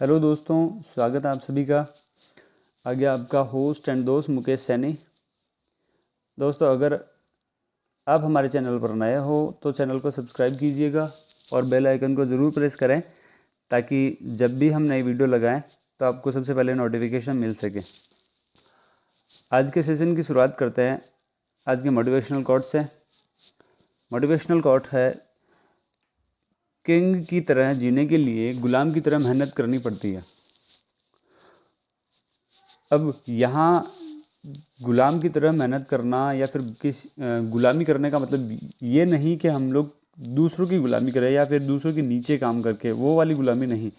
Hello दोस्तों, स्वागत है आप सभी का। आगे आपका होस्ट एंड दोस्त मुकेश सैनी। दोस्तों, अगर आप हमारे चैनल पर नए हो तो चैनल को सब्सक्राइब कीजिएगा और बेल आइकन को ज़रूर प्रेस करें ताकि जब भी हम नई वीडियो लगाएं तो आपको सबसे पहले नोटिफिकेशन मिल सके। आज के सेशन की शुरुआत करते हैं आज के मोटिवेशनल कोट से। मोटिवेशनल कोट है, किंग की तरह जीने के लिए गुलाम की तरह मेहनत करनी पड़ती है। अब यहाँ गुलाम की तरह मेहनत करना या फिर गुलामी करने का मतलब ये नहीं कि हम लोग दूसरों की गुलामी करें या फिर दूसरों के नीचे काम करके, वो वाली गुलामी नहीं।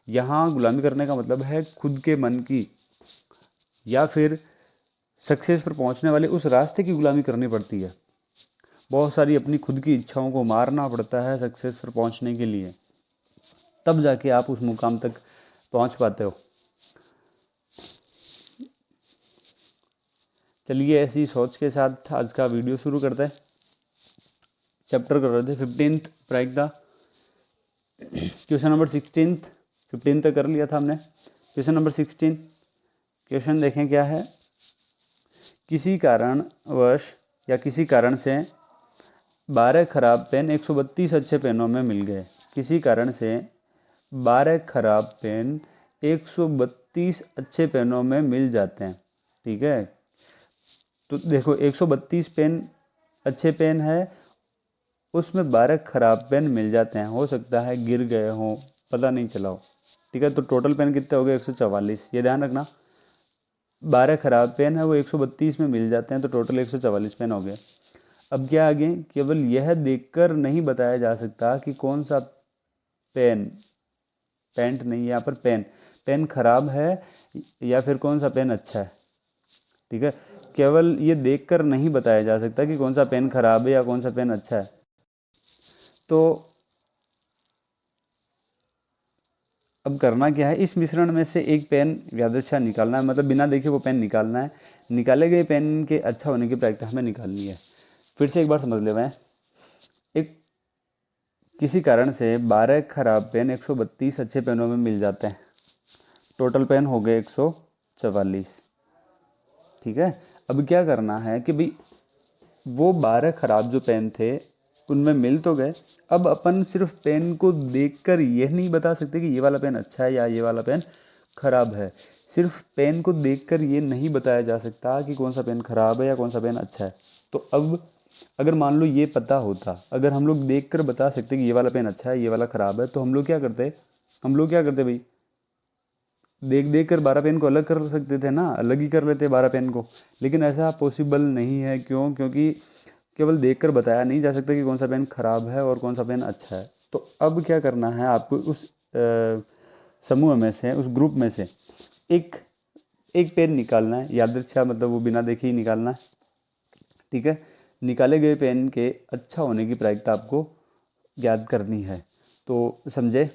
यहाँ गुलामी करने का मतलब है खुद के मन की या फिर सक्सेस पर पहुँचने वाले उस रास्ते की गुलामी करनी पड़ती है। बहुत सारी अपनी खुद की इच्छाओं को मारना पड़ता है सक्सेस पर पहुँचने के लिए, तब जाके आप उस मुकाम तक पहुँच पाते हो। चलिए ऐसी सोच के साथ आज का वीडियो शुरू करते हैं। चैप्टर कर रहे थे 15th प्राइक the question number 16th। 15 तक कर लिया था हमने। क्वेश्चन नंबर 16 क्वेश्चन देखें क्या है। किसी कारणवश या किसी कारण से 12 खराब पेन 132 अच्छे पेनों में मिल गए। किसी कारण से 12 खराब पेन 132 अच्छे पेनों में मिल जाते हैं। ठीक है, तो देखो 132 पेन अच्छे पेन है, उसमें 12 खराब पेन मिल जाते हैं। हो सकता है गिर गए हों, पता नहीं चला हो। ठीक है, तो टोटल पेन कितने हो गए? 144। ये ध्यान रखना, 12 खराब पेन है वो 132 में मिल जाते हैं, तो टोटल 144 पेन हो गए। अब क्या आगे, केवल यह देखकर नहीं बताया जा सकता कि कौन सा पेन, पेंट नहीं यहाँ पर पेन खराब है या फिर कौन सा पेन अच्छा है। ठीक है, केवल ये देखकर नहीं बताया जा सकता कि कौन सा पेन खराब है या कौन सा पेन अच्छा है। तो अब करना क्या है, इस मिश्रण में से एक पेन यादृच्छा निकालना है, मतलब बिना देखे वो पेन निकालना है। निकाले गए पेन के अच्छा होने की प्रायिकता हमें निकालनी है। फिर से एक बार समझ ले मैं, एक किसी कारण से 12 खराब पेन 132 अच्छे पेनों में मिल जाते हैं। टोटल पेन हो गए 144। ठीक है, अब क्या करना है कि भाई वो 12 खराब जो पेन थे उनमें मिल तो गए। अब अपन सिर्फ पेन को देखकर यह नहीं बता सकते कि ये वाला पेन अच्छा है या ये वाला पेन खराब है। सिर्फ पेन को देखकर ये नहीं बताया जा सकता कि कौन सा पेन खराब है या कौन सा पेन अच्छा है। तो अब अगर मान लो ये पता होता, अगर हम लोग देखकर बता सकते कि ये वाला पेन अच्छा है ये वाला खराब है, तो हम लोग क्या करते? भाई, देख देख कर 12 पेन को अलग कर सकते थे ना, अलग ही कर लेते 12 पेन को। लेकिन ऐसा पॉसिबल नहीं है। क्यों? क्योंकि केवल देखकर बताया नहीं जा सकता कि कौन सा पेन खराब है और कौन सा पेन अच्छा है। तो अब क्या करना है आपको, उस समूह में से, उस ग्रुप में से एक एक पेन निकालना है यादृच्छा, मतलब वो बिना देखे ही निकालना है। ठीक है, निकाले गए पेन के अच्छा होने की प्रायिकता आपको याद करनी है। तो समझे,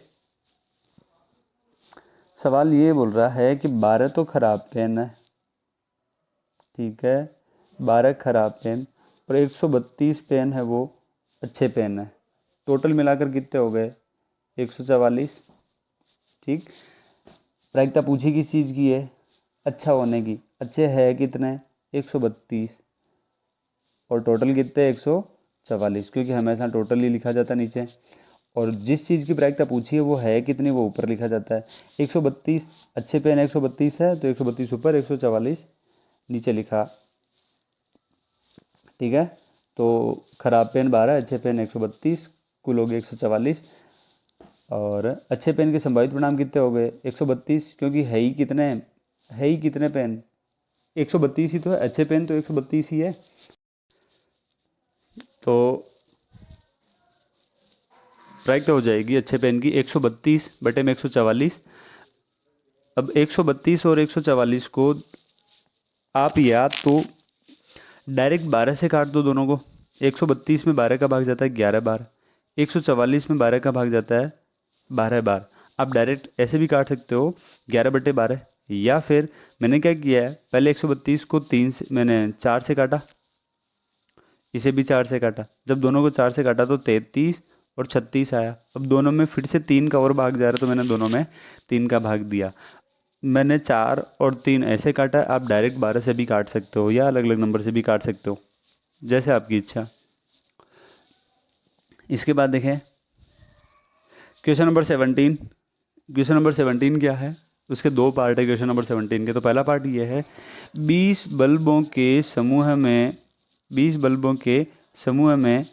सवाल ये बोल रहा है कि 12 तो खराब पेन है। ठीक है, 12 खराब पेन और 132 पेन है वो अच्छे पेन है। टोटल मिलाकर कितने हो गए? 144। ठीक, प्रायिकता पूछी किस चीज़ की है? अच्छा होने की। अच्छे है कितने? 132। और टोटल कितने? 144, क्योंकि हमेशा टोटल ही लिखा जाता है नीचे। और जिस चीज़ की प्रायिकता पूछी है वो है कितनी, वो ऊपर लिखा जाता है। 132 अच्छे पेन 132 है, तो 132 ऊपर, 144 नीचे लिखा। ठीक है, तो खराब पेन 12, अच्छे पेन 132, कुल हो गए 144। और अच्छे पेन के संभावित परिणाम कितने हो गए? 132, क्योंकि है ही कितने पेन? 132 ही तो है, अच्छे पेन तो 132 ही है। तो प्रायिकता हो जाएगी अच्छे पेन की 132 बटे में 144। अब 132 और 144 को आप या तो डायरेक्ट 12 से काट दो दोनों को। 132 में 12 का भाग जाता है 11 बार, 144 में 12 का भाग जाता है 12 बार। आप डायरेक्ट ऐसे भी काट सकते हो 11/12। या फिर मैंने क्या किया है, पहले 132 को 3 से मैंने 4 से काटा, इसे भी 4 से काटा। जब दोनों को 4 से काटा तो 33 और 36 आया। अब दोनों में फिर से 3 का और भाग जा रहा है, तो मैंने दोनों में 3 का भाग दिया। मैंने 4 और 3 ऐसे काटा। आप डायरेक्ट 12 से भी काट सकते हो या अलग अलग नंबर से भी काट सकते हो, जैसे आपकी इच्छा। इसके बाद देखें क्वेश्चन नंबर 17। क्वेश्चन नंबर 17 क्या है, उसके दो पार्ट है क्वेश्चन नंबर 17 के। तो पहला पार्ट ये है, 20 बल्बों के समूह में 20 बल्बों के समूह में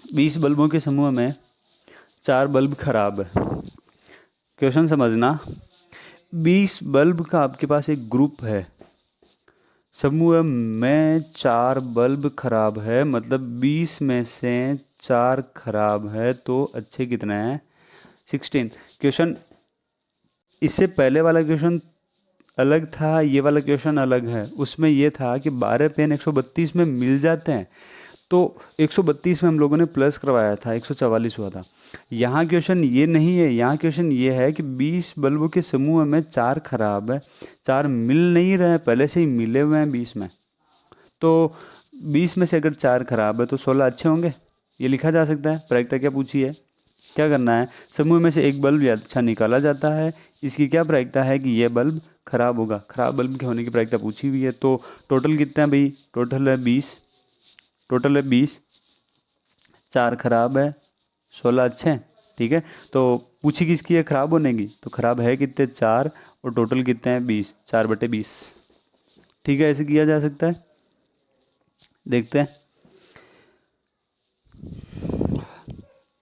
20 बल्बों के समूह में 4 बल्ब खराब है। क्वेश्चन समझना, 20 बल्ब का आपके पास एक ग्रुप है, समूह में 4 बल्ब खराब है, मतलब 20 में से 4 खराब है, तो अच्छे कितने हैं? 16। क्वेश्चन इससे पहले वाला क्वेश्चन अलग था, ये वाला क्वेश्चन अलग है। उसमें ये था कि 12 पेन 132 में मिल जाते हैं, तो 132 में हम लोगों ने प्लस करवाया था, 144 हुआ था। यहाँ क्वेश्चन ये नहीं है, यहाँ क्वेश्चन ये है कि 20 बल्बों के समूह में 4 खराब है, 4 मिल नहीं रहे हैं, पहले से ही मिले हुए हैं 20 में। तो 20 में से अगर 4 खराब है तो 16 अच्छे होंगे, ये लिखा जा सकता है। प्रायिकता क्या पूछी है, क्या करना है? समूह में से एक बल्ब या अच्छा निकाला जाता है, इसकी क्या प्रायिकता है कि यह बल्ब खराब होगा। खराब बल्ब के होने की प्रायिकता पूछी हुई है। तो टोटल कितना है भाई? टोटल है 20। टोटल है 20, 4 खराब है, 16 अच्छे हैं। ठीक है, तो पूछी किसकी है खराब होने की, तो खराब है कितने? 4, और टोटल कितने हैं? 20, 4/20। ठीक है, ऐसे किया जा सकता है। देखते हैं,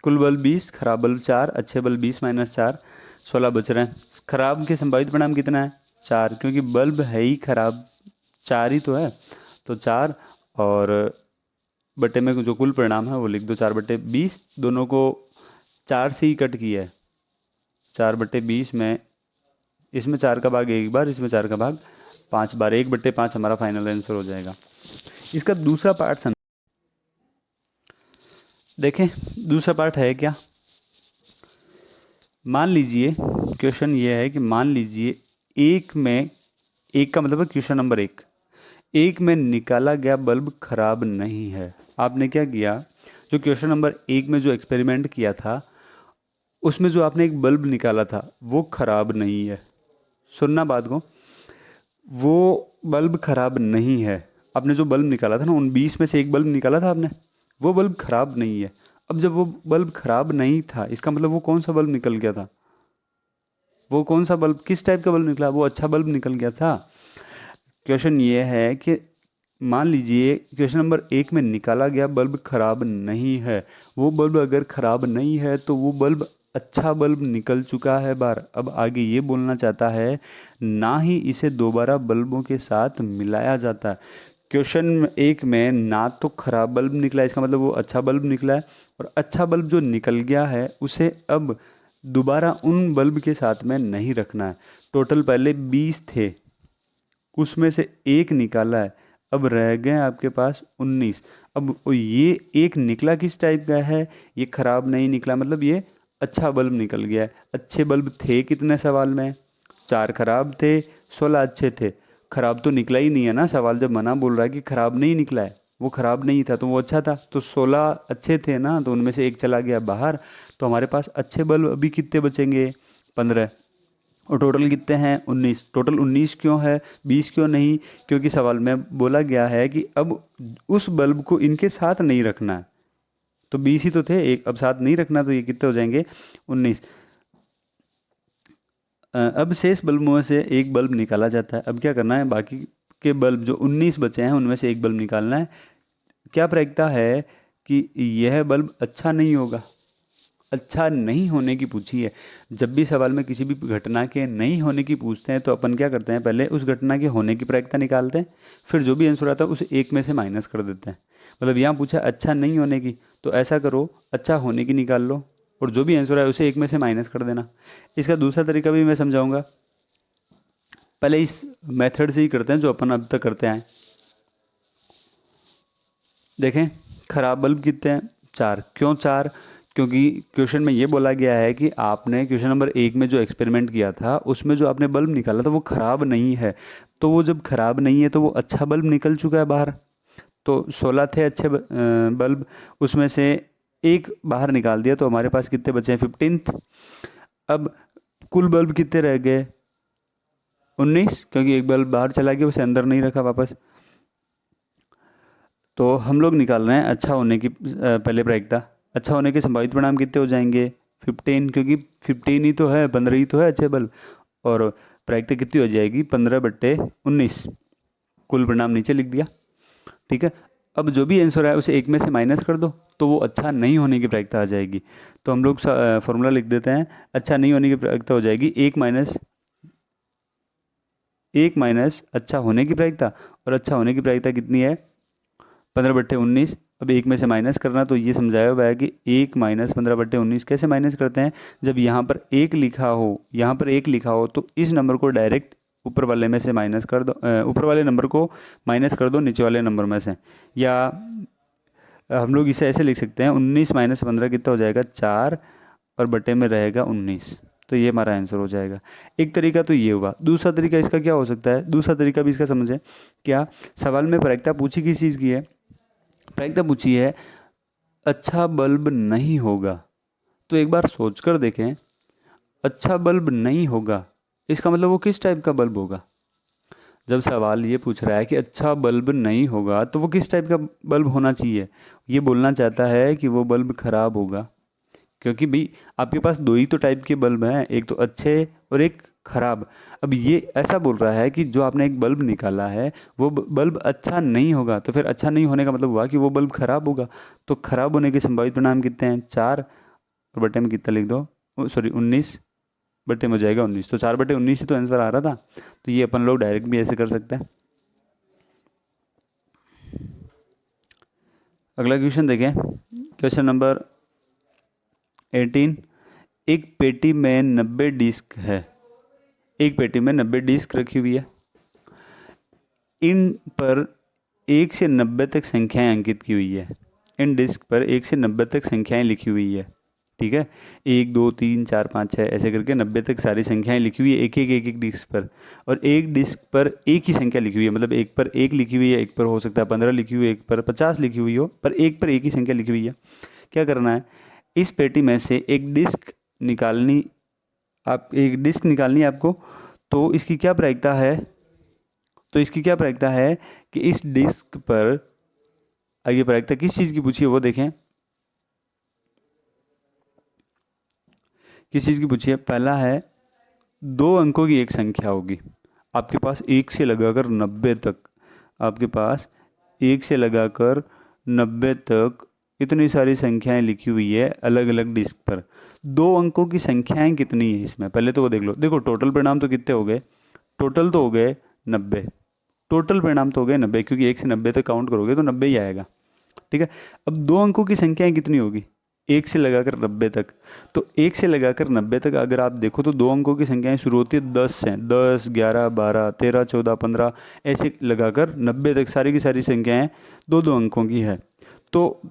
कुल बल्ब 20, खराब बल्ब 4, अच्छे बल्ब 20 - 4, 16 बच रहे हैं। खराब के संभावित परिणाम कितना है? 4, क्योंकि बल्ब है ही खराब, 4 ही तो है, तो 4, और बटे में जो कुल परिणाम है वो लिख दो, 4/20। दोनों को 4 से ही कट किया है, 4/20 में इसमें 4 का भाग एक बार, इसमें 4 का भाग 5 बार, 1/5 हमारा फाइनल आंसर हो जाएगा। इसका दूसरा पार्ट देखें। दूसरा पार्ट है क्या, मान लीजिए क्वेश्चन ये है कि मान लीजिए एक में, एक का मतलब है क्वेश्चन नंबर 1, एक में निकाला गया बल्ब खराब नहीं है। आपने क्या किया, जो क्वेश्चन नंबर 1 में जो एक्सपेरिमेंट किया था उसमें जो आपने एक बल्ब निकाला था वो खराब नहीं है। सुनना बात को, वो बल्ब खराब नहीं है। आपने जो बल्ब निकाला था ना, उन 20 में से एक बल्ब निकाला था आपने, वो बल्ब खराब नहीं है। अब जब वो बल्ब खराब नहीं था, इसका मतलब वो कौन सा बल्ब निकल गया था? वो कौन सा बल्ब, किस टाइप का बल्ब निकला? वो अच्छा बल्ब निकल गया था। क्वेश्चन ये है कि मान लीजिए क्वेश्चन नंबर 1 में निकाला गया बल्ब खराब नहीं है। वो बल्ब अगर खराब नहीं है तो वो बल्ब अच्छा बल्ब निकल चुका है बार। अब आगे ये बोलना चाहता है, ना ही इसे दोबारा बल्बों के साथ मिलाया जाता है। क्वेश्चन 1 में ना तो खराब बल्ब निकला, इसका मतलब वो अच्छा बल्ब निकला है, और अच्छा बल्ब जो निकल गया है उसे अब दोबारा उन बल्ब के साथ में नहीं रखना है। टोटल पहले 20 थे, उसमें से एक निकाला है, अब रह गए आपके पास 19। अब ये एक निकला किस टाइप का है? ये खराब नहीं निकला, मतलब ये अच्छा बल्ब निकल गया है। अच्छे बल्ब थे कितने सवाल में? 4 खराब थे, 16 अच्छे थे। खराब तो निकला ही नहीं है ना, सवाल जब मना बोल रहा है कि खराब नहीं निकला है, वो खराब नहीं था तो वो अच्छा था। तो 16 अच्छे थे ना, तो उनमें से एक चला गया बाहर, तो हमारे पास अच्छे बल्ब अभी कितने बचेंगे? 15। और टोटल कितने हैं? 19। टोटल 19 क्यों है, 20 क्यों नहीं? क्योंकि सवाल में बोला गया है कि अब उस बल्ब को इनके साथ नहीं रखना है। तो 20 ही तो थे, एक अब साथ नहीं रखना, तो ये कितने हो जाएंगे? 19। अब शेष बल्बों में से एक बल्ब निकाला जाता है। अब क्या करना है, बाकी के बल्ब जो 19 बचे हैं उनमें से एक बल्ब निकालना है। क्या प्रायिकता है कि यह बल्ब अच्छा नहीं होगा? अच्छा नहीं होने की पूछी है। जब भी सवाल में किसी भी घटना के नहीं होने की पूछते हैं तो अपन क्या करते हैं, पहले उस घटना के होने की प्रायिकता निकालते हैं, फिर जो भी आंसर आता है उस एक में से माइनस कर देते हैं। मतलब यहाँ पूछा अच्छा नहीं होने की, तो ऐसा करो अच्छा होने की निकाल लो, और जो भी आंसर है उसे एक में से माइनस कर देना। इसका दूसरा तरीका भी मैं समझाऊंगा, पहले इस मेथड से ही करते हैं जो अपन अब तक करते आए। देखें, खराब बल्ब कितने हैं? 4। क्यों 4? क्योंकि क्वेश्चन में ये बोला गया है कि आपने क्वेश्चन नंबर 1 में जो एक्सपेरिमेंट किया था उसमें जो आपने बल्ब निकाला था वो ख़राब नहीं है। तो वो जब ख़राब नहीं है तो वो अच्छा बल्ब निकल चुका है बाहर, तो 16 थे अच्छे बल्ब, उसमें से एक बाहर निकाल दिया तो हमारे पास कितने बचे हैं 15। अब कुल बल्ब कितने रह गए 19, क्योंकि एक बल्ब बाहर चला गया, उसे अंदर नहीं रखा वापस। तो हम लोग निकाल रहे हैं अच्छा होने की पहले प्रायिकता। अच्छा होने के संभावित परिणाम कितने हो जाएंगे 15, क्योंकि 15 ही तो है, 15 ही तो है अच्छे बल्ब। और प्रायिकता कितनी हो जाएगी 15/19। कुल परिणाम नीचे लिख दिया। ठीक है, अब जो भी आंसर है उसे एक में से माइनस कर दो तो वो अच्छा नहीं होने की प्रायिकता आ जाएगी। तो हम लोग फॉर्मूला लिख देते हैं। अच्छा नहीं होने की प्रायिकता हो जाएगी एक माइनस अच्छा होने की प्रायिकता। और अच्छा होने की प्रायिकता कितनी है 15/19। अब एक में से माइनस करना, तो ये समझाया हुआ है कि 1 - 15/19 कैसे माइनस करते हैं। जब यहाँ पर एक लिखा हो, यहाँ पर एक लिखा हो तो इस नंबर को डायरेक्ट ऊपर वाले में से माइनस कर दो, ऊपर वाले नंबर को माइनस कर दो नीचे वाले नंबर में से। या हम लोग इसे ऐसे लिख सकते हैं 19 - 15 कितना हो जाएगा 4, और बटे में रहेगा 19। तो ये हमारा आंसर हो जाएगा। एक तरीका तो ये हुआ। दूसरा तरीका इसका क्या हो सकता है, दूसरा तरीका भी इसका समझें। क्या सवाल में प्रायिकता पूछी किस चीज़ की है, प्रायिकता पूछी है अच्छा बल्ब नहीं होगा। तो एक बार सोच कर देखें, अच्छा बल्ब नहीं होगा इसका मतलब वो किस टाइप का बल्ब होगा। जब सवाल ये पूछ रहा है कि अच्छा बल्ब नहीं होगा तो वो किस टाइप का बल्ब होना चाहिए। ये बोलना चाहता है कि वो बल्ब खराब होगा, क्योंकि भाई आपके पास दो ही तो टाइप के बल्ब हैं, एक तो अच्छे और एक खराब। अब ये ऐसा बोल रहा है कि जो आपने एक बल्ब निकाला है वो बल्ब अच्छा नहीं होगा, तो फिर अच्छा नहीं होने का मतलब हुआ कि वो बल्ब खराब होगा। तो खराब होने के संभावित परिणाम कितने हैं 4, और बटे में कितना लिख दो, सॉरी 19, बटे में हो जाएगा 19। तो 4/19 ही तो आंसर आ रहा था। तो ये अपन लोग डायरेक्ट भी ऐसे कर सकते हैं। अगला क्वेश्चन देखें, क्वेश्चन नंबर 18। एक पेटी में 90 डिस्क है, एक पेटी में 90 डिस्क रखी हुई है। इन पर 1 से 90 तक संख्याएं अंकित की हुई है। इन डिस्क पर 1 से 90 तक संख्याएं लिखी हुई है। ठीक है, 1 2 3 4 5 6 ऐसे करके 90 तक सारी संख्याएं लिखी हुई है एक एक डिस्क पर। और एक डिस्क पर एक ही संख्या लिखी हुई है, मतलब एक पर एक लिखी हुई है, एक पर हो सकता है 15 लिखी हुई है, एक पर 50 लिखी हुई हो, पर एक ही संख्या लिखी हुई है। क्या करना है, इस पेटी में से एक डिस्क निकालनी, है आपको। तो इसकी क्या प्रायिकता है, तो इसकी क्या प्रायिकता है कि इस डिस्क पर, आगे प्रायिकता किस चीज़ की पूछी है वो देखें। किस चीज़ की पूछी है, पहला है 2 अंकों की एक संख्या होगी। आपके पास 1 से लगाकर 90 तक, आपके पास 1 से लगाकर 90 तक इतनी सारी संख्याएं लिखी हुई है अलग अलग डिस्क पर। 2 अंकों की संख्याएं कितनी है इसमें, पहले तो वो देख लो। देखो टोटल परिणाम तो कितने हो गए, टोटल तो हो गए 90, टोटल परिणाम तो हो गए 90, क्योंकि 1 से 90 तक काउंट करोगे तो 90 ही आएगा। ठीक है, अब 2 अंकों की संख्याएं कितनी होगी 1 से लगाकर 90 तक। तो 1 से लगाकर 90 तक अगर आप देखो तो 2 अंकों की संख्याएं शुरू होती है 10 से, 10 11 12 13 14 15 ऐसे लगाकर 90 तक सारी की सारी संख्याएं 2 2 अंकों की है। तो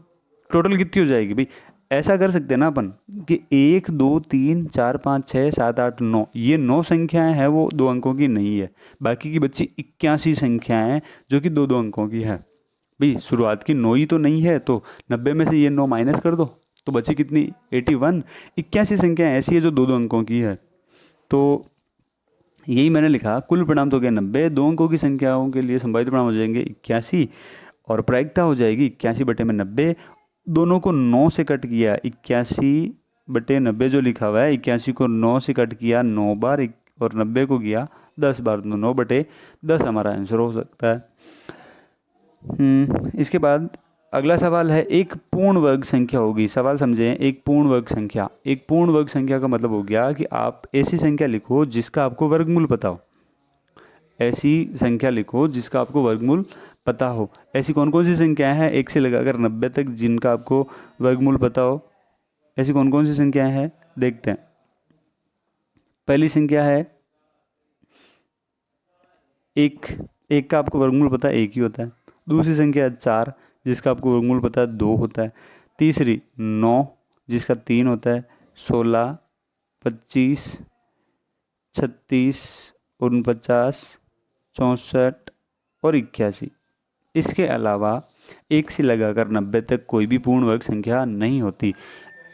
टोटल कितनी हो जाएगी भाई, ऐसा कर सकते हैं ना अपन कि 1 2 3 4 5 6 7 8 9, ये 9 संख्याएं हैं वो 2 अंकों की नहीं है। बाकी की बच्ची 81 संख्याएं हैं जो कि 2 2 अंकों की है। भाई शुरुआत की 9 ही तो नहीं है, तो 90 में से ये 9 माइनस कर दो तो बची कितनी 81। 81 संख्याएं ऐसी है जो 2 2 अंकों की है। तो यही मैंने लिखा, कुल परिणाम तो हो गया 90, 2 अंकों की संख्याओं के लिए संभावित परिणाम हो जाएंगे 81, और प्रायिकता हो जाएगी 81/90। दोनों को 9 से कट किया, 81/90 जो लिखा हुआ है 81 को 9 से कट किया 9 बार, और 90 को किया 10 बार, तो 9/10 हमारा आंसर हो सकता है। इसके बाद अगला सवाल है, एक पूर्ण वर्ग संख्या होगी। सवाल समझें, एक पूर्ण वर्ग संख्या, एक पूर्ण वर्ग संख्या का मतलब हो गया कि आप ऐसी संख्या लिखो जिसका आपको वर्गमूल पता हो। ऐसी संख्या लिखो जिसका आपको वर्गमूल पता हो। ऐसी कौन कौन सी संख्याएं हैं 1 से लगाकर 90 तक जिनका आपको वर्गमूल पता हो, ऐसी कौन कौन सी संख्याएं हैं देखते हैं। पहली संख्या है एक, एक का आपको वर्गमूल पता है, एक ही होता है। दूसरी संख्या है 4 जिसका आपको वर्गमूल पता है 2 होता है। तीसरी 9 जिसका 3 होता है। 16 25 36 49 64 और 81। इसके अलावा 1 से लगाकर 90 तक कोई भी पूर्ण वर्ग संख्या नहीं होती।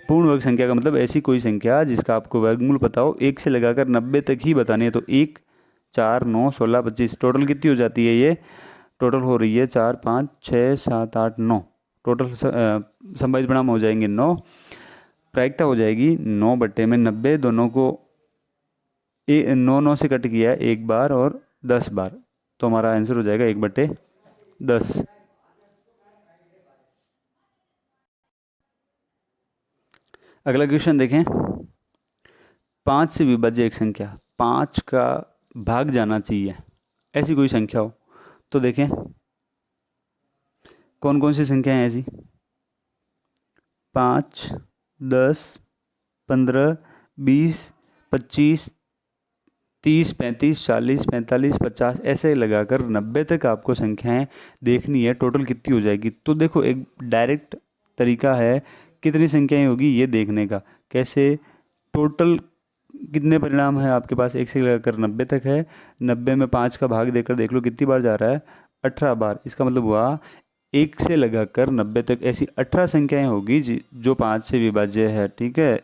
पूर्ण वर्ग संख्या का मतलब ऐसी कोई संख्या जिसका आपको वर्गमूल पता हो, 1 से लगाकर 90 तक ही बतानी है। तो 1, 4, 9, 16, 25, टोटल कितनी हो जाती है ये? टोटल हो रही है 4, 5, 6, 7, 8, 9। टोटल संभावित परिणाम हो जाएंगे 9। प्रायिकता हो जाएगी 9/90। दोनों को 9 9 से कट किया है 1 बार और 10 बार, तो हमारा आंसर हो जाएगा 1/10। अगला क्वेश्चन देखें। 5 से विभाज्य एक संख्या 5 का भाग जाना चाहिए, ऐसी कोई संख्या हो तो देखें कौन कौन सी संख्या है ऐसी। 5, 10, 15, 20, 25, 30, 35, 40, 45, 50 ऐसे लगाकर 90 तक आपको संख्याएं देखनी है, टोटल कितनी हो जाएगी। तो देखो एक डायरेक्ट तरीका है कितनी संख्याएं होगी ये देखने का। कैसे? टोटल कितने परिणाम है आपके पास? 1 से लगाकर 90 तक है। 90 में 5 का भाग देकर देख लो कितनी बार जा रहा है? 18 बार। इसका मतलब हुआ 1 से लगाकर 90 तक ऐसी 18 संख्याएं होगी जो 5 से विभाज्य है। ठीक है,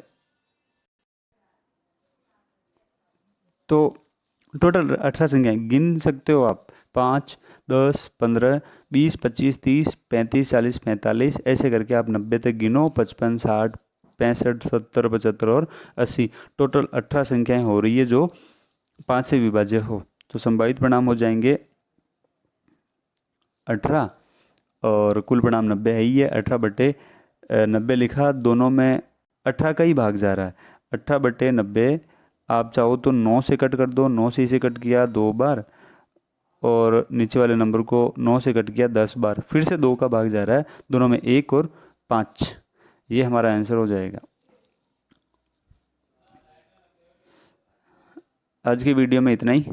तो टोटल 18 संख्याएं गिन सकते हो आप। 5, 10, 15, 20, 25, 30, 35, 40, 45 ऐसे करके आप 90 तक गिनो। 55, 60, 65, 70, 75 और 80, टोटल 18 संख्याएं हो रही है जो 5 से विभाज्य हो। तो संभावित परिणाम हो जाएंगे 18 और कुल परिणाम 90 है ही है। 18/90 लिखा, दोनों में 18 का ही भाग जा रहा है। 18/90 आप चाहो तो 9 से कट कर दो। 9 से इसे कट किया 2 बार और नीचे वाले नंबर को 9 से कट किया 10 बार। फिर से 2 का भाग जा रहा है, दोनों में 1 और 5। ये हमारा आंसर हो जाएगा। आज की वीडियो में इतना ही।